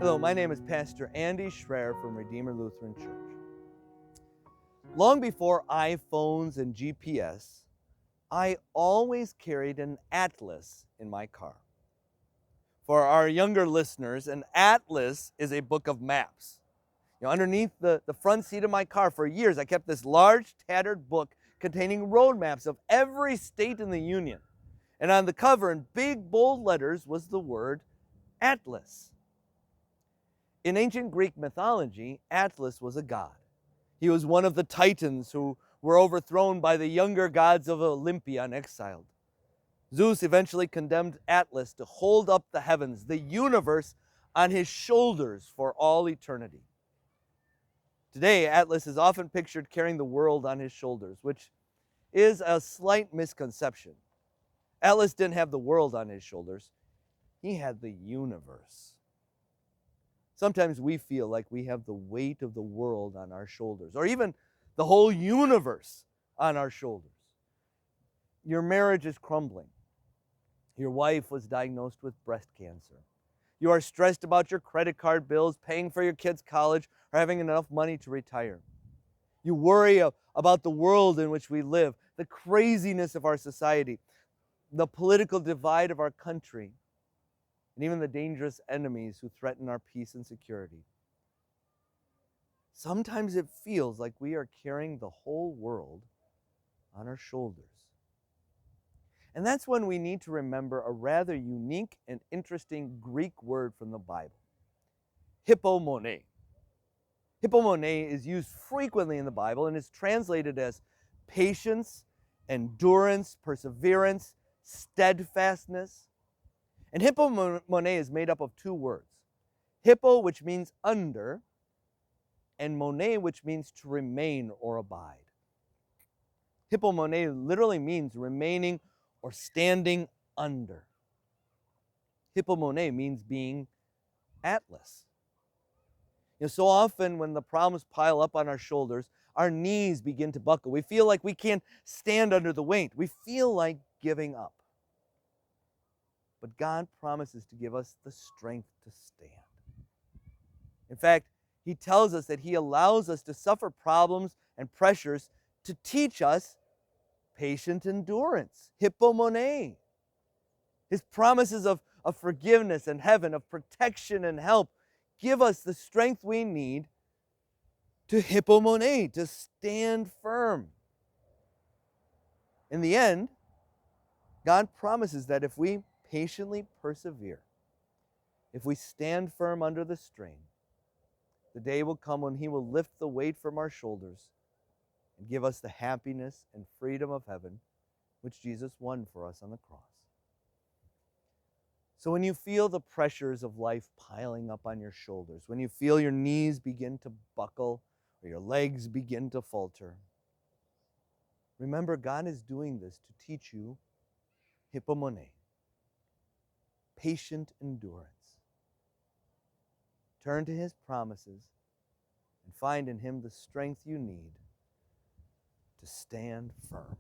Hello, my name is Pastor Andy Schroer from Redeemer Lutheran Church. Long before iPhones and GPS, I always carried an atlas in my car. For our younger listeners, an atlas is a book of maps. Underneath the front seat of my car for years, I kept this large, tattered book containing road maps of every state in the Union. And on the cover, in big, bold letters, was the word Atlas. In ancient Greek mythology, Atlas was a god. He was one of the Titans who were overthrown by the younger gods of Olympia and exiled. Zeus eventually condemned Atlas to hold up the heavens, the universe, on his shoulders for all eternity. Today, Atlas is often pictured carrying the world on his shoulders, which is a slight misconception. Atlas didn't have the world on his shoulders. He had the universe. Sometimes we feel like we have the weight of the world on our shoulders, or even the whole universe on our shoulders. Your marriage is crumbling. Your wife was diagnosed with breast cancer. You are stressed about your credit card bills, paying for your kids' college, or having enough money to retire. You worry about the world in which we live, the craziness of our society, the political divide of our country, and even the dangerous enemies who threaten our peace and security. Sometimes it feels like we are carrying the whole world on our shoulders. And that's when we need to remember a rather unique and interesting Greek word from the Bible, hypomone. Hypomone is used frequently in the Bible and is translated as patience, endurance, perseverance, steadfastness. And hypomone is made up of two words. Hippo, which means under, and mone, which means to remain or abide. Hypomone literally means remaining or standing under. Hypomone means being Atlas. So often when the problems pile up on our shoulders, our knees begin to buckle. We feel like we can't stand under the weight. We feel like giving up. But God promises to give us the strength to stand. In fact, He tells us that He allows us to suffer problems and pressures to teach us patient endurance, hypomone. His promises of forgiveness and heaven, of protection and help, give us the strength we need to hypomone, to stand firm. In the end, God promises that if we patiently persevere, if we stand firm under the strain, the day will come when He will lift the weight from our shoulders and give us the happiness and freedom of heaven, which Jesus won for us on the cross. So when you feel the pressures of life piling up on your shoulders, when you feel your knees begin to buckle or your legs begin to falter, remember God is doing this to teach you hypomone, patient endurance. Turn to His promises and find in Him the strength you need to stand firm.